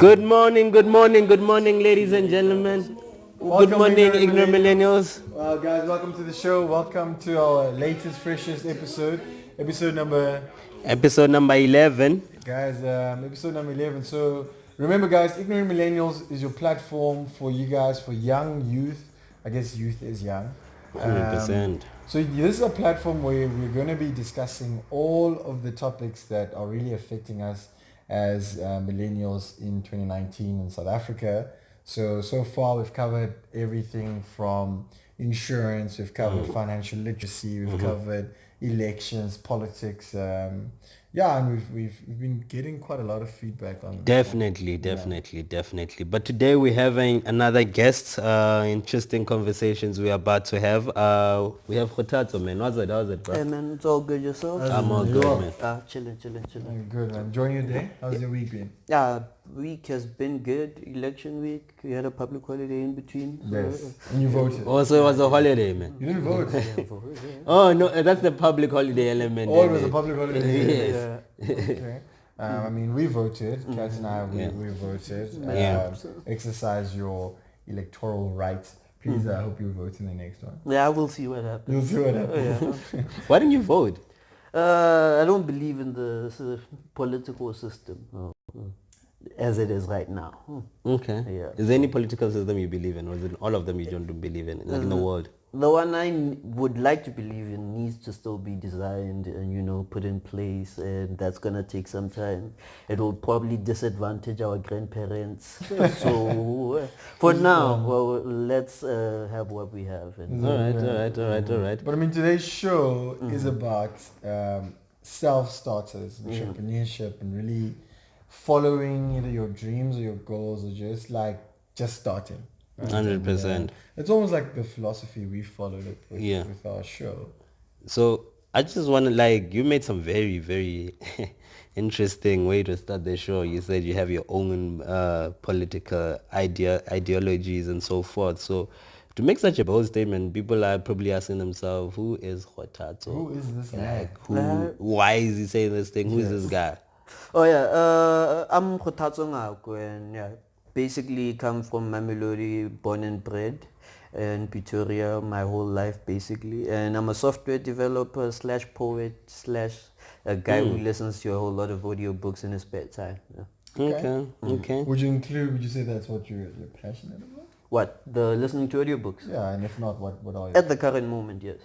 Good morning, ladies and gentlemen. Good morning, ignorant millennials. Guys, welcome to the show. Welcome to our latest, freshest episode number. Episode number 11. Guys, episode number 11. So remember, guys, Ignorant Millennials is your platform for you guys, for young youth. I guess youth is young. 100%. So this is a platform where we're going to be discussing all of the topics that are really affecting us as millennials in 2019 in South Africa. So far we've covered everything from insurance, we've covered financial literacy, we've covered elections, politics. And we've been getting quite a lot of feedback on Definitely. But today we're having another guest. Interesting conversations we're about to have. We have Khotato, man. How's it, bro? Hey man, it's all good yourself? I'm all good, man. Chilling. Good, man. Enjoying your day? How's your week been? Week has been good. Election week. We had a public holiday in between. Yes. And you voted? Also, it was a holiday, man. You didn't vote? Oh, no, that's the public holiday element. Oh, it was a public holiday? Yes. Okay. I mean, we voted. Kat and I, we voted. Exercise your electoral rights. Please, I hope you vote in the next one. Yeah, we'll see what happens. You'll see what happens. Why didn't you vote? I don't believe in the political system as it is right now. Okay. Yeah. Is there any political system you believe in, or is it all of them you don't believe in, like in the world? The one I would like to believe in needs to still be designed and put in place, and that's gonna take some time. It will probably disadvantage our grandparents. So for now, well, let's have what we have. And All right. But I mean, today's show is about self-starters, entrepreneurship, and really following either your dreams or your goals, or just starting. Right? 100%. It's almost like the philosophy we followed with our show. So I just want to you made some very, very interesting way to start the show. You said you have your own political ideologies and so forth. So to make such a bold statement, people are probably asking themselves, who is Khotato? Who is this guy? Why is he saying this thing? Who is this guy? Oh yeah, I'm Khotato Ngakwe, and basically come from Mamelodi, born and bred in Pretoria my whole life basically, and I'm a software developer / poet / a guy who listens to a whole lot of audiobooks in his spare time. Okay. Would you say that's what you're passionate about? What, the listening to audiobooks? Yeah, and if not, what are you? At the current moment, yes.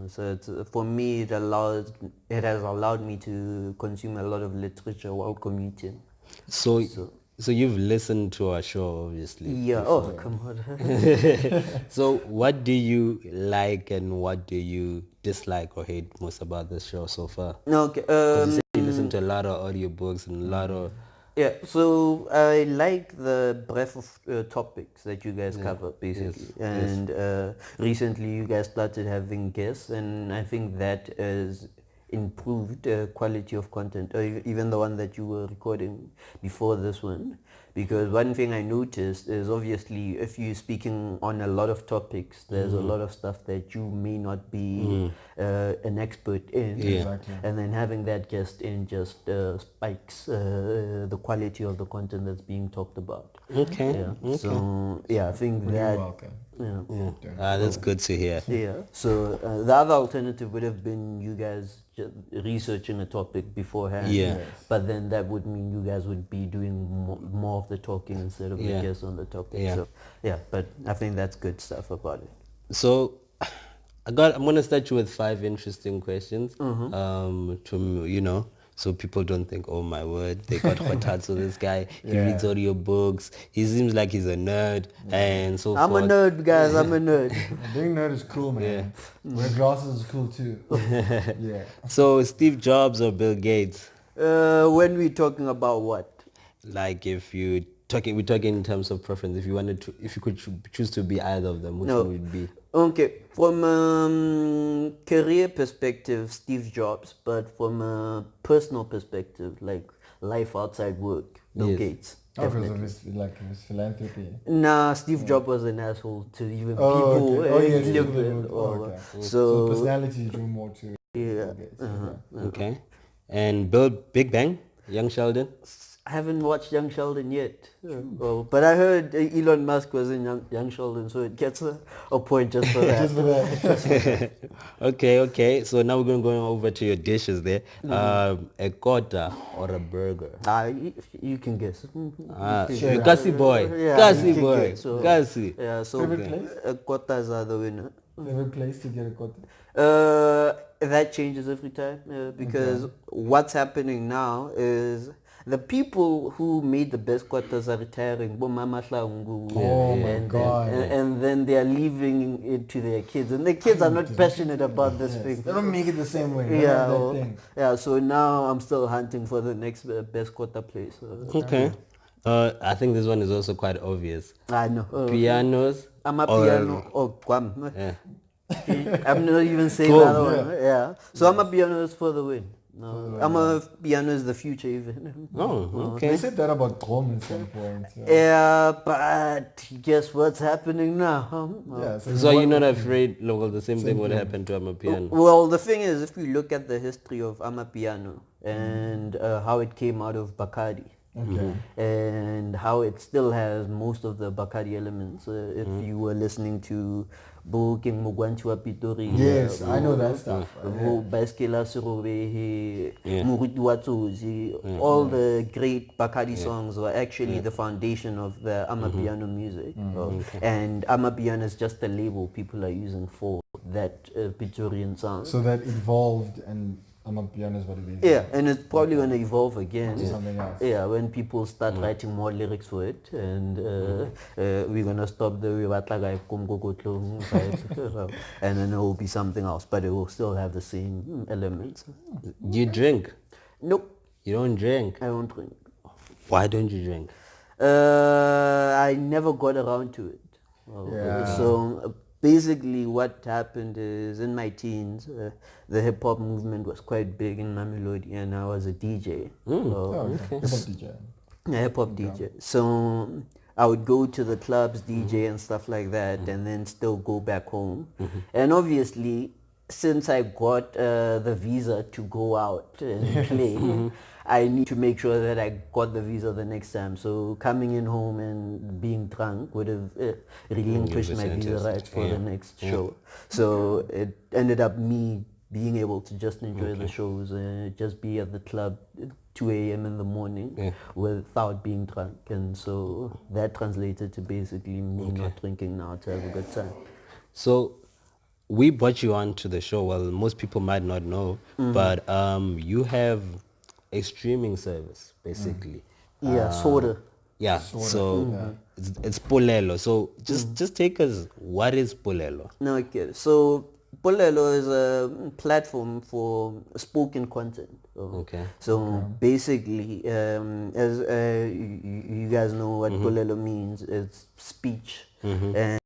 So it's, for me, it has allowed me to consume a lot of literature while commuting. So you've listened to our show, obviously. Yeah. Oh, come on. So what do you like and what do you dislike or hate most about this show so far? Okay. You said you listen to a lot of audiobooks and a lot of... Yeah, so I like the breadth of topics that you guys cover, basically. And recently you guys started having guests, and I think that has improved quality of content, or even the one that you were recording before this one. Because one thing I noticed is, obviously, if you're speaking on a lot of topics, there's a lot of stuff that you may not be an expert in. Yeah. Exactly. And then having that guest in just spikes the quality of the content that's being talked about. Okay. So, I think that... welcome. that's good to hear. Yeah. So the other alternative would have been you guys just researching a topic beforehand. Yeah. But then that would mean you guys would be doing more of the talking instead of the guests on the topic. Yeah. So but I think that's good stuff about it. So I'm gonna start you with 5 interesting questions. So people don't think, oh my word, they got Khotato, this guy, he reads audio books, he seems like he's a nerd and so I'm forth. a nerd, guys. I'm a nerd. Being nerd is cool, man. Wear glasses is cool too. Yeah. So Steve Jobs or Bill Gates? When we're talking about what? Like we're talking in terms of preference. If you could choose to be either of them, which one would it be? Okay, from career perspective, Steve Jobs, but from a personal perspective, like life outside work, Bill Gates. Because of his philanthropy. Nah, Steve Jobs was an asshole to even Oh, people. okay. He lived with. So personality drew more to Yeah. Bill Gates. Okay. And Big Bang, Young Sheldon? I haven't watched Young Sheldon yet. Oh, but I heard Elon Musk was in Young Sheldon, so it gets a point just for that. Just for that. Just for that. Okay. So now we're going to go over to your dishes there. A kota or a burger. You can guess. Sure. You Kasi boy. Yeah, Kasi you can boy. guess. So, Kasi. yeah, so Favorite place? quotas are the winner. Favorite place to get a quota? That changes every time because what's happening now is the people who made the best quarters are retiring. Bo Mama Hlangu, Oh my and God. and then they are leaving it to their kids, and the kids are not passionate about this Yes. thing. They don't make it the same way. They don't Yeah, have that thing. yeah. So now I'm still hunting for the next best quarter place. Okay. I think this one is also quite obvious. I know. Pianos. I'm a or- piano. Oh, Guam. Yeah. I'm not even saying Cool. the other one. Yeah. So I'm a piano for the win. No, I'm a piano is the future even. Oh, They okay. said that about home at some point. So. Yeah, but guess what's happening now? Yeah, So you're not afraid, well, the same thing would happen to Amapiano. Well, the thing is, if you look at the history of Amapiano and how it came out of Bacardi, Okay. and how it still has most of the Bacardi elements. If you were listening to King Mugwanchua Pitori, Yes, I know that stuff. Baskela Sirobehe, Yeah. Muruti Watsozi, all the great Bacardi songs were actually the foundation of the Amapiano music. And Amapiano is just a label people are using for that Pitorian sound. So that evolved, and I'm a pianist, what it is. Yeah, and it's probably going to evolve again. To something else. Yeah, when people start writing more lyrics for it, and we're going to stop the Wiwatlaga Kumgokotlo vibe, and then it will be something else, but it will still have the same elements. Do you drink? Nope, You don't drink. I don't drink. Why don't you drink? I never got around to it. Yeah. So basically what happened is in my teens, the hip hop movement was quite big in Mamelodi and I was a DJ. Oh, okay. Hip hop DJ. A hip hop DJ. So I would go to the clubs, DJ and stuff like that, and then still go back home. And obviously, since I got the visa to go out and play, I need to make sure that I got the visa the next time. So coming in home and being drunk would have relinquished my visa rights for the next show. So it ended up me being able to just enjoy the shows and just be at the club 2 a.m. in the morning without being drunk. And so that translated to basically me not drinking now to have a good time. So we brought you on to the show. Well, most people might not know, but you have a streaming service, basically. Yeah, sorta. Yeah, so it's Polelo. So just take us, what is Polelo? No, okay. So Polelo is a platform for spoken content. Okay. So basically, as you guys know what Polelo means, it's speech.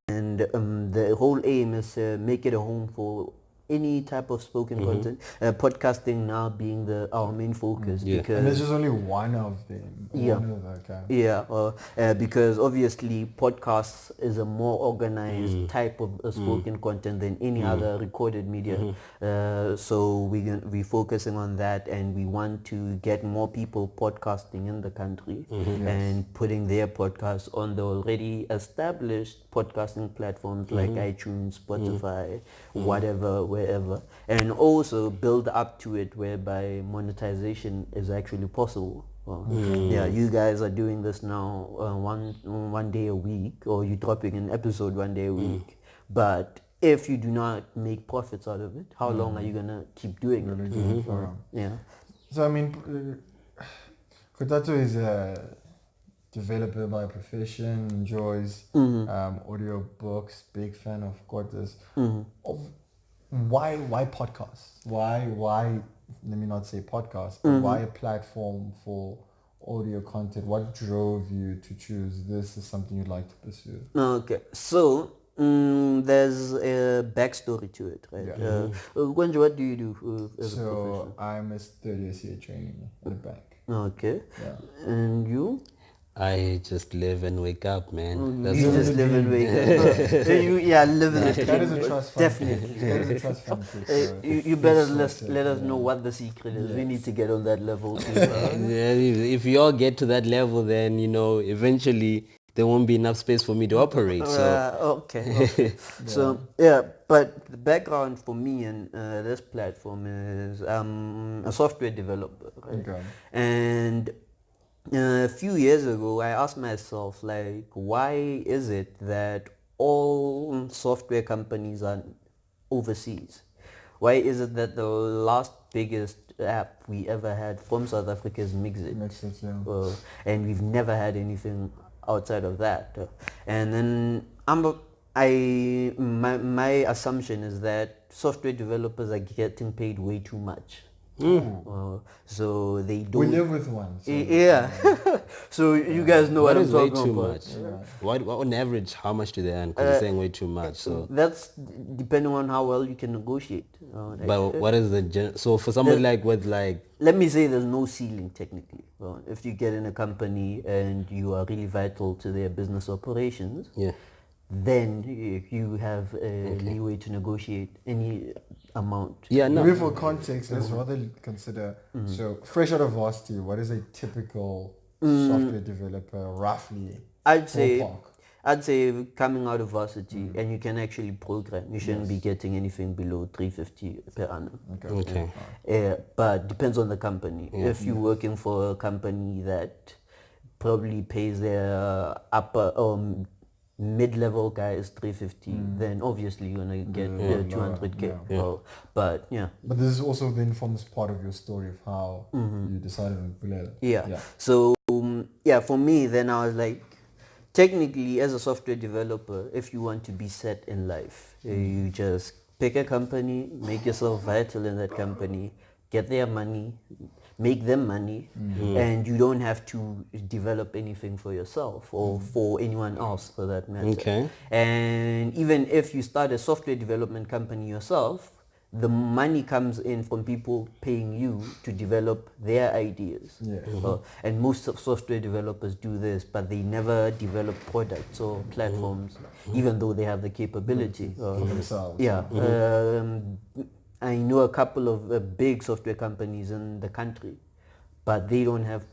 And the whole aim is to make it a home for any type of spoken content. Podcasting now being our main focus because And there's just only one of them. Yeah. One of them, okay. yeah, because obviously podcasts is a more organized type of spoken content than any other recorded media. So we're focusing on that, and we want to get more people podcasting in the country and putting their podcasts on the already established podcasting platforms like iTunes, Spotify, whatever, wherever, and also build up to it whereby monetization is actually possible. Yeah, you guys are doing this now one day a week, or you're dropping an episode one day a week. But if you do not make profits out of it, how long are you gonna keep doing it? Yeah. So I mean, Kotato is a developer by profession, enjoys audio books, big fan of quarters. Why podcasts? Why? Let me not say podcast, but why a platform for audio content? What drove you to choose this as something you'd like to pursue? Okay, so there's a backstory to it, right? Yeah. Gwenja, what do you do as a profession? So I'm a third year CA training at a bank. Okay, Yeah. and you? I just live and wake up, man. That's You Live just the live and dream. wake up. Yeah, living the That is dream. a trust fund trick. Definitely. That is a trust fund trick. So You it's better sorted, let us know yeah. what the secret is. We need Yes. to get on that level too. Yeah, if you all get to that level, then eventually there won't be enough space for me to operate. So Okay. So yeah, but the background for me and this platform is I'm a software developer, right? Okay. And a few years ago, I asked myself, like, why is it that all software companies are overseas? Why is it that the last biggest app we ever had from South Africa is Mixit? Makes sense, yeah. And we've never had anything outside of that. And then my assumption is that software developers are getting paid way too much. So they We don't. live with one. So, Yeah. So you guys know what what I'm is way talking too about. much? What on average, how much do they earn? Because you're saying way too much. So, That's depending on how well you can negotiate. but what is so for somebody like with like, Let me say there's no ceiling technically. If you get in a company and you are really vital to their business operations, yeah, then you have leeway to negotiate any amount. yeah, no, maybe for context, let's rather consider. So, fresh out of varsity, what is a typical software developer roughly? I'd say Ballpark. I'd say coming out of varsity and you can actually program, you shouldn't be getting anything below 350 per annum. okay, But depends on the company. If you're working for a company that probably pays their upper mid-level guys 350, then obviously you're gonna get 200k. But yeah. But this is also then forms part of your story of how you decided on Bulelo. Yeah. So yeah, for me, then I was like, technically, as a software developer, if you want to be set in life, you just pick a company, make yourself vital in that company, get their money, make them money, and you don't have to develop anything for yourself or for anyone else for that matter. Okay. And even if you start a software development company yourself, the money comes in from people paying you to develop their ideas. Yeah. And most of software developers do this, but they never develop products or platforms, even though they have the capability. For themselves. Yeah. I know a couple of big software companies in the country, but they don't have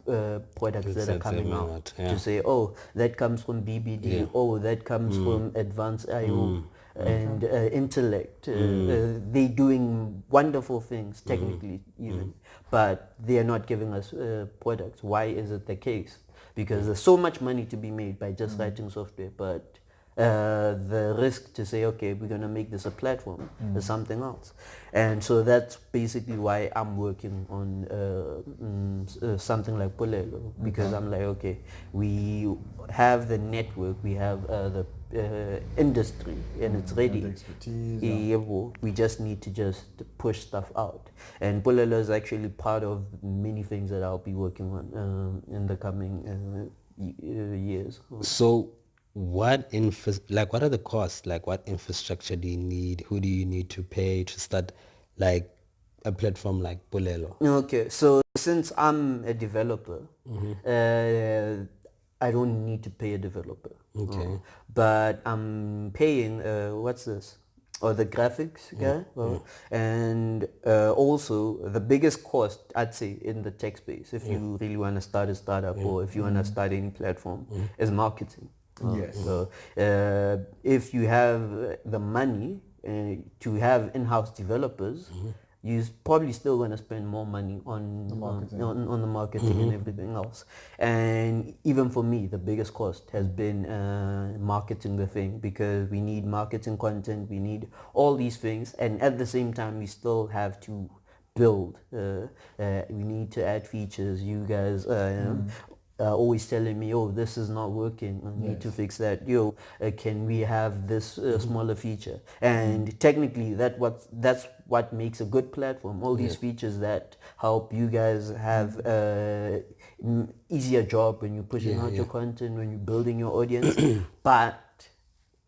products that are That's coming coming out out, yeah. to say, oh, that comes from BBD, Yeah. oh, that comes from Advanced IO and Intellect. They're doing wonderful things, technically even, but they are not giving us products. Why is it the case? Because there's so much money to be made by just writing software, but the risk to say, okay, we're going to make this a platform is something else. And so that's basically why I'm working on something like Polelo, because I'm like, okay, we have the network, we have the industry, and it's ready. And the expertise. Yeah, we just need to just push stuff out. And Polelo is actually part of many things that I'll be working on in the coming years. So what what are the costs? Like what infrastructure do you need? Who do you need to pay to start like a platform like Bolelo? Okay, so since I'm a developer, I don't need to pay a developer. Okay. But I'm paying, what's this? Or the graphics guy. And also the biggest cost, I'd say, in the tech space, if you really want to start a startup or if you want to start any platform, is marketing. Yes. So if you have the money to have in-house developers, you're probably still going to spend more money on the marketing and everything else. And even for me, the biggest cost has been marketing the thing, because we need marketing content, we need all these things, and at the same time we still have to build. We need to add features. You guys always telling me, oh, this is not working, I need to fix that. Can we have this smaller feature? And technically that's what makes a good platform. All these features that help you guys have easier job when you're pushing out your content, when you're building your audience. But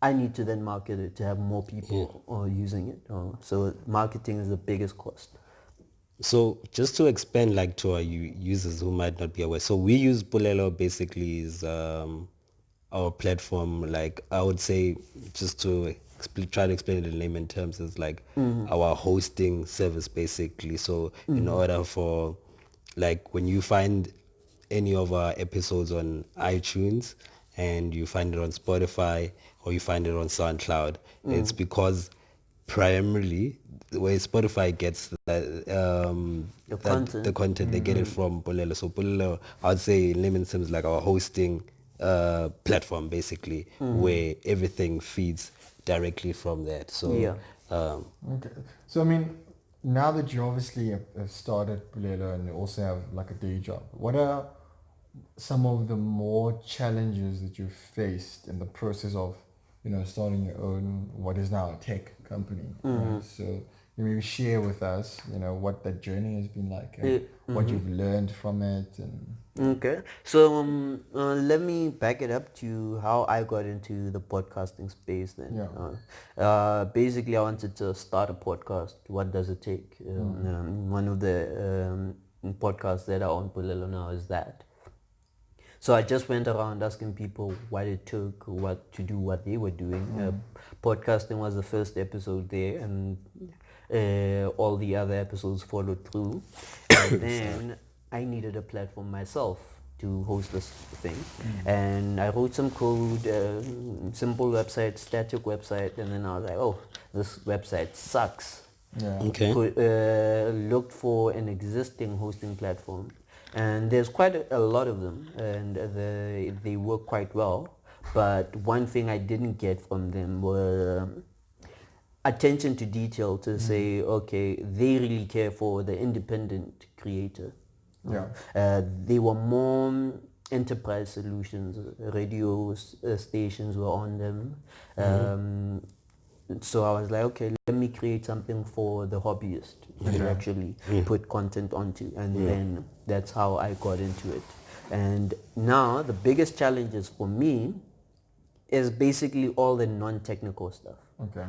I need to then market it to have more people using it. So marketing is the biggest cost. So just to explain like to our users who might not be aware. So we use Bulelo basically is our platform, like I would say, just to try to explain it in layman terms, is like our hosting service basically. So in order for, like, when you find any of our episodes on iTunes and you find it on Spotify or you find it on SoundCloud, it's because primarily where Spotify gets The the content. content, they get it from Bolelo. So Bolelo, I'd say in layman's terms, like our hosting platform basically, where everything feeds directly from that. So Yeah. Okay. So I mean, now that you obviously have started Bulelo and you also have like a day job, what are some of the more challenges that you've faced in the process of, starting your own, what is now a tech company, right? So you maybe share with us, what that journey has been like and what you've learned from it and Okay, so let me back it up to how I got into the podcasting space then. yeah. Basically, I wanted to start a podcast. What does it take? One of the podcasts that are on Pulelo now is that. So I just went around asking people what it took, what to do, what they were doing. Podcasting was the first episode there, and all the other episodes followed through. And then I needed a platform myself to host this thing, and I wrote some code, simple website, static website, and then I was like, oh, this website sucks. Yeah. okay. Looked for an existing hosting platform, and there's quite a lot of them, and they work quite well. But one thing I didn't get from them were attention to detail to say, okay, they really care for the independent creator. Yeah. They were more enterprise solutions. Radio stations were on them. So I was like, okay, let me create something for the hobbyist to actually put content onto, and then that's how I got into it. And now the biggest challenges for me is basically all the non-technical stuff. Okay.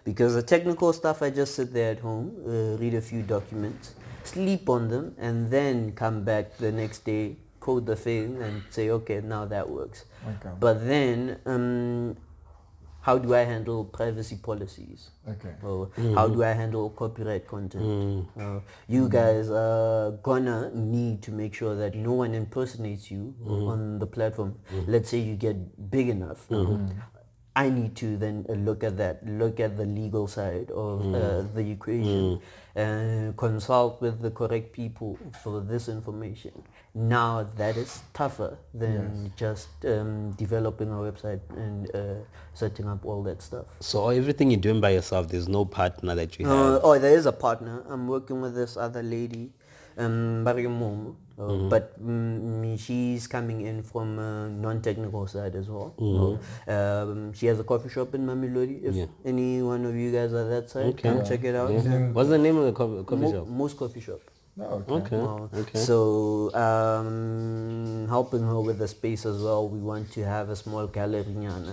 Because the technical stuff, I just sit there at home, read a few documents, sleep on them, and then come back the next day, code the thing, and say, okay, now that works. Okay. But then, how do I handle privacy policies? Okay. Or how do I handle copyright content? You guys are gonna need to make sure that no one impersonates you on the platform. Let's say you get big enough. I need to then look at that, look at the legal side of the equation, and consult with the correct people for this information. Now that is tougher than just developing a website and setting up all that stuff. So everything you're doing by yourself, there's no partner that you have. Oh, there is a partner. I'm working with this other lady, Mariam, but she's coming in from a non-technical side as well. She has a coffee shop in Mamelodi. If any one of you guys are that side, come check it out. Yeah. What's the name of the coffee shop? Most coffee shop. Oh, okay. Okay. So helping her with the space as well, we want to have a small gallery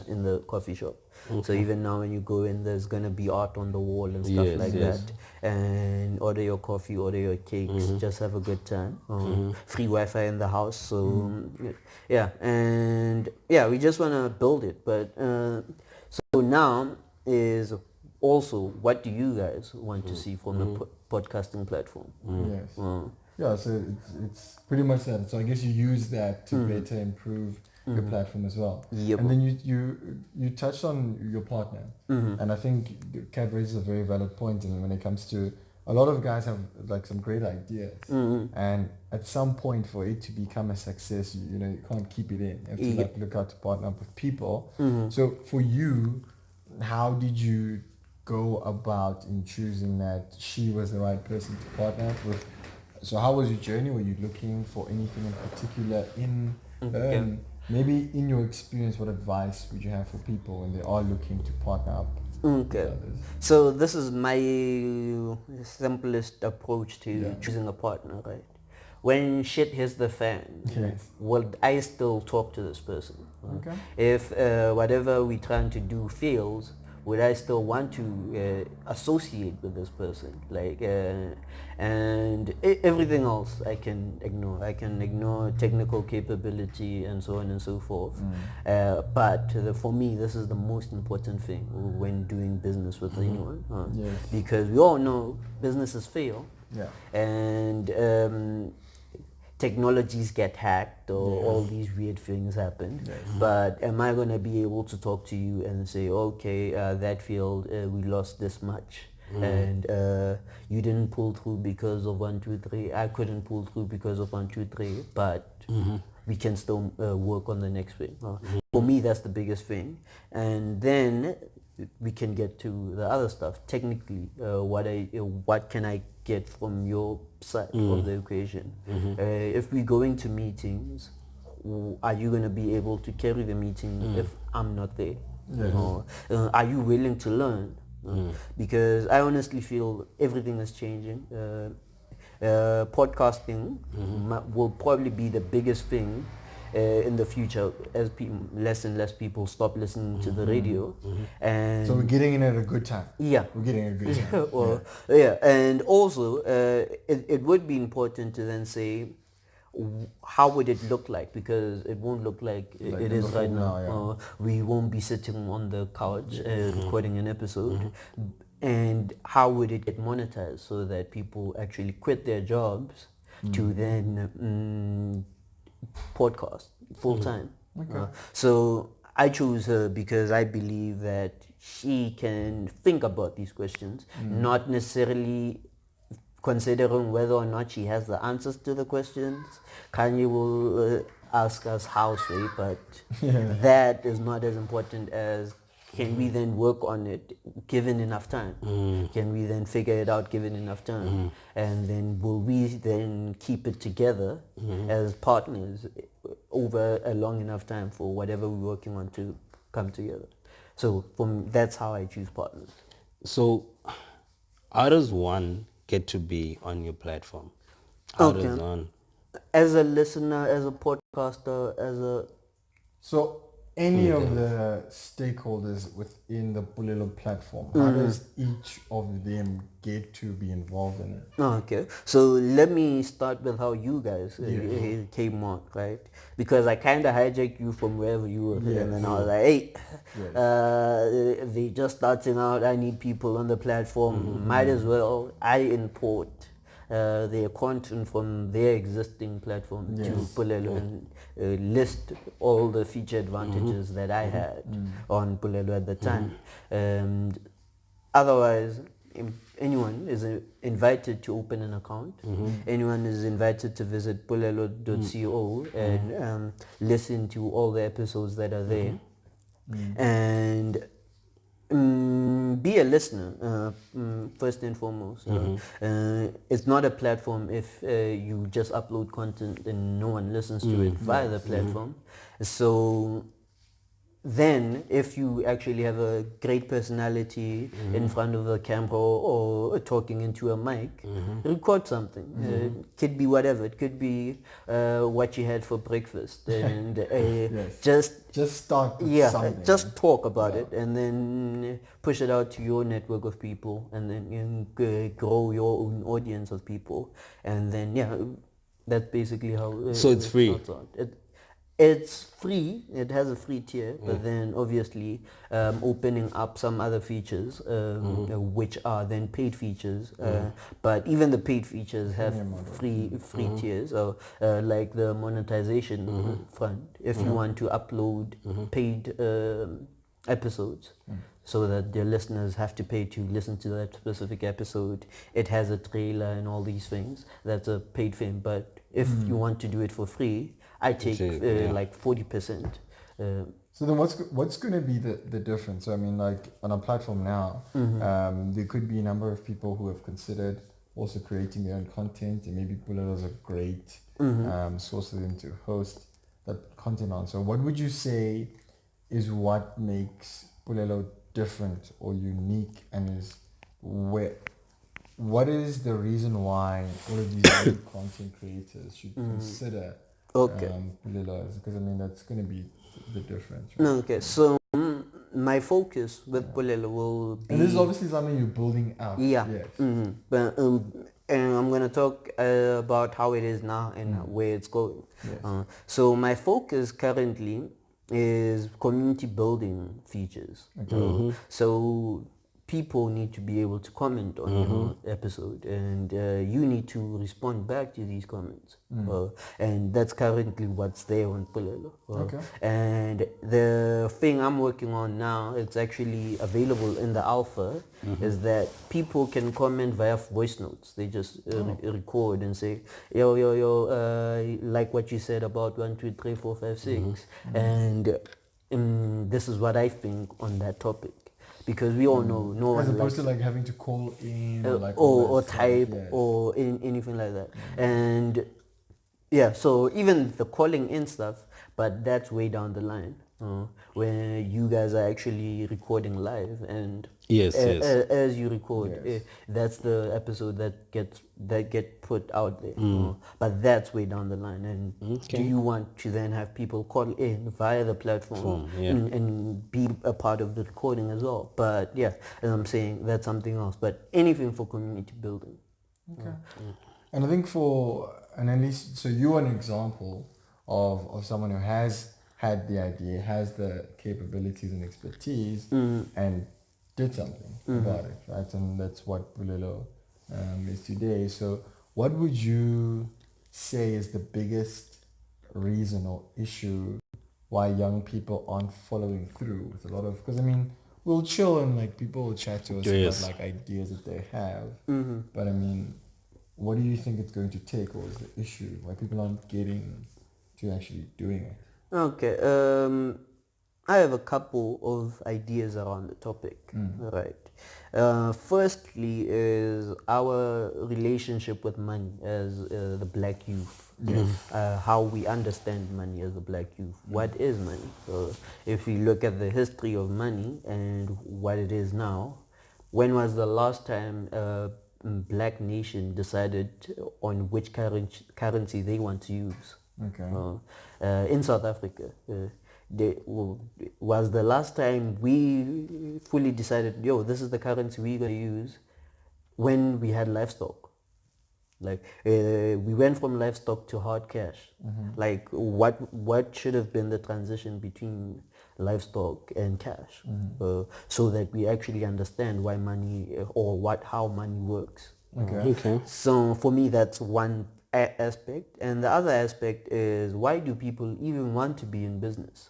in the coffee shop. So even now when you go in, there's going to be art on the wall and stuff like that. And order your coffee, order your cakes, just have a good time. Free Wi-Fi in the house. So yeah, and yeah, we just want to build it. But so now is also, what do you guys want to see from the podcasting platform? Yes. Yeah, so it's pretty much that. So I guess you use that to better improve your platform as well. Yep. And then you touched on your partner, and I think Kat raises a very valid point. And when it comes to a lot of guys have like some great ideas, and at some point for it to become a success, you can't keep it in. You have to like look out to partner up with people. So for you, how did you go about in choosing that she was the right person to partner up with? So how was your journey? Were you looking for anything in particular in maybe in your experience, what advice would you have for people when they are looking to partner up with others? So this is my simplest approach to choosing a partner, right? When shit hits the fan, will I still talk to this person? Okay. If whatever we're trying to do fails, would I still want to associate with this person? Like, and everything else I can ignore. I can ignore technical capability and so on and so forth. But for me, this is the most important thing when doing business with anyone, Yes. because we all know businesses fail, Yeah. and technologies get hacked or all these weird things happen. Yes. But am I going to be able to talk to you and say, okay, that field, we lost this much, and you didn't pull through because of 1, 2, 3. I couldn't pull through because of 1, 2, 3, but we can still work on the next thing. For me, that's the biggest thing. And then we can get to the other stuff. Technically, what can I get from your side of the equation? If we go into meetings, are you going to be able to carry the meeting if I'm not there? Or, are you willing to learn? Because I honestly feel everything is changing. Podcasting will probably be the biggest thing in the future as less and less people stop listening to the radio. And So we're getting in at a good time. yeah, We're getting a good time. well, yeah, and also it would be important to then say how would it look like, because it won't look like Like it in is the right phone now. now, We won't be sitting on the couch recording an episode. And how would it get monetized so that people actually quit their jobs to then podcast full time? So I chose her because I believe that she can think about these questions, not necessarily considering whether or not she has the answers to the questions. Kanye will ask us how so, but that is not as important as can we then work on it given enough time? Can we then figure it out given enough time? And then will we then keep it together as partners over a long enough time for whatever we're working on to come together? So that's how I choose partners. So how does one get to be on your platform? How does Okay. one? As a listener, as a podcaster, as a So any of the stakeholders within the Pulelo platform, how does each of them get to be involved in it? okay, so let me start with how you guys came on, right? Because I kind of hijacked you from wherever you were, and then I was like, hey, they just starting out. I need people on the platform. Might as well I import their content from their existing platform to Pulelo and list all the feature advantages that I had on Pulelo at the time. And otherwise, anyone is invited to open an account. Anyone is invited to visit pulelo.co and listen to all the episodes that are there. And be a listener first and foremost. It's not a platform if you just upload content and no one listens to it via the platform. So then if you actually have a great personality in front of a camera or talking into a mic, record something. It could be whatever. It could be what you had for breakfast, and Just start with something. just talk about it and then push it out to your network of people, and then you grow your own audience of people, and then that's basically how So it's free. starts out. It's free. It has a free tier, but then obviously opening up some other features, which are then paid features. But even the paid features have free tiers. So like the monetization front, if you want to upload paid episodes, so that their listeners have to pay to listen to that specific episode. It has a trailer and all these things. That's a paid thing. But if you want to do it for free, I take like 40%. So then what's going to be the difference? So I mean, like on a platform now, there could be a number of people who have considered also creating their own content, and maybe Pulelo is a great source for them to host that content on. So what would you say is what makes Pulelo different or unique, and is what is the reason why all of these other content creators should consider Pulelo? Because I mean that's going to be the difference, right? No, okay. So my focus with Pulelo will be... And this is obviously something you're building out. Yeah. Yes. But, and I'm going to talk about how it is now and where it's going. Yes. So my focus currently is community building features. So people need to be able to comment on your episode, and you need to respond back to these comments. And that's currently what's there on Pulelo. Okay. And the thing I'm working on now, it's actually available in the alpha, is that people can comment via voice notes. They just record and say, yo, like what you said about 1, 2, 3, 4, 5, 6. And this is what I think on that topic. Because we all know no As one opposed likes to like having to call in or like all or that stuff, type yes. or anything like that. And yeah, so even the calling in stuff, but that's way down the line, when you guys are actually recording live, and Yes, yes. as you record, Yes. that's the episode that get put out there. But that's way down the line. And do you want to then have people call in via the platform and be a part of the recording as well? But yeah, as I'm saying, that's something else. But anything for community building. Okay. And I think and at least, so you're an example of someone who has had the idea, has the capabilities and expertise, and did something about it, right? And that's what Bulelo is today. So what would you say is the biggest reason or issue why young people aren't following through with a lot of, because I mean, we'll chill and like people will chat to us Yes. about like ideas that they have, but I mean, what do you think it's going to take, or is the issue why people aren't getting to actually doing it? Okay. I have a couple of ideas around the topic. Right. Firstly is our relationship with money as the black youth. How we understand money as a black youth. What is money? So if you look at the history of money and what it is now, when was the last time black nation decided on which currency they want to use? Okay. In South Africa, was the last time we fully decided, yo, this is the currency we're going to use, when we had livestock. Like we went from livestock to hard cash. Like what should have been the transition between livestock and cash, so that we actually understand why money or how money works. Okay. So for me, that's one aspect, and the other aspect is, why do people even want to be in business?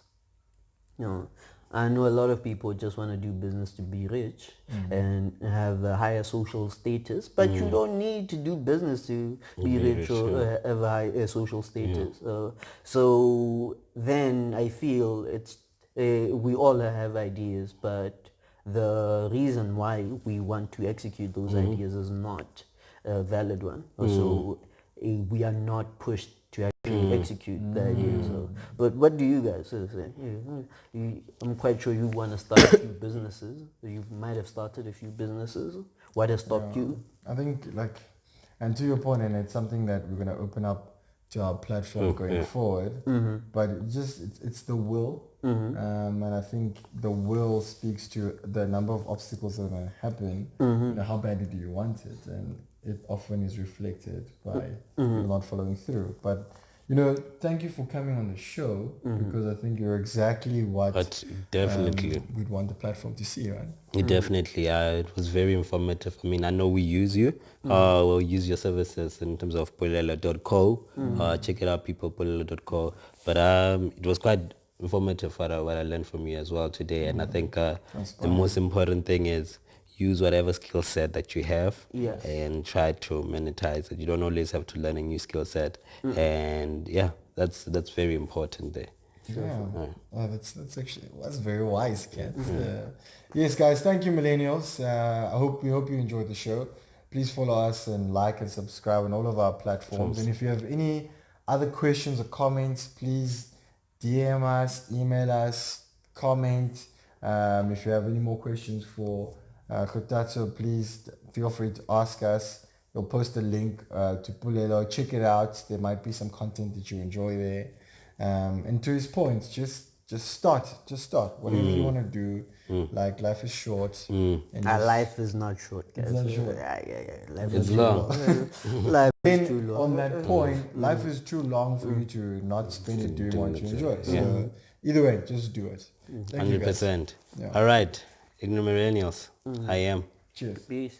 I know a lot of people just want to do business to be rich and have a higher social status, but you don't need to do business to be rich or have a high social status. So then I feel it's we all have ideas, but the reason why we want to execute those ideas is not a valid one. So we are not pushed to actually execute the idea. So, but what do you guys say? I'm quite sure you want to start a few businesses. You might have started a few businesses. What has stopped you? I think like, and to your point, and it's something that we're going to open up to our platform going forward, but it's the will, and I think the will speaks to the number of obstacles that are going to happen. You know, how badly do you want it, and it often is reflected by people not following through. But you know, thank you for coming on the show, because I think you're exactly what But definitely. we'd want the platform to see, right? Definitely. It was very informative. I mean, I know we use you. We'll use your services in terms of polelo.co. Check it out, people, polelo.co. But it was quite informative what I learned from you as well today. And I think the most important thing is use whatever skill set that you have and try to monetize it. You don't always have to learn a new skill set. And yeah, that's very important there. Yeah, that's actually very wise, Kat. Yes, guys, thank you, Millennials. We hope you enjoyed the show. Please follow us and like and subscribe on all of our platforms. And if you have any other questions or comments, please DM us, email us, comment. If you have any more questions for Kotatso, please feel free to ask us. We'll post a link to Pulelo. Check it out. There might be some content that you enjoy there. And to his point, just just start. Whatever you want to do. Like life is short, and just, Life is not short, guys. it's not short. Yeah. Life It's is long. life is too Then long. on that point, life is too long for you to not spend it doing what you enjoy. So either way, just do it. Thank you guys. 100%. Yeah. All right. Millennials. I am. Cheers. Peace.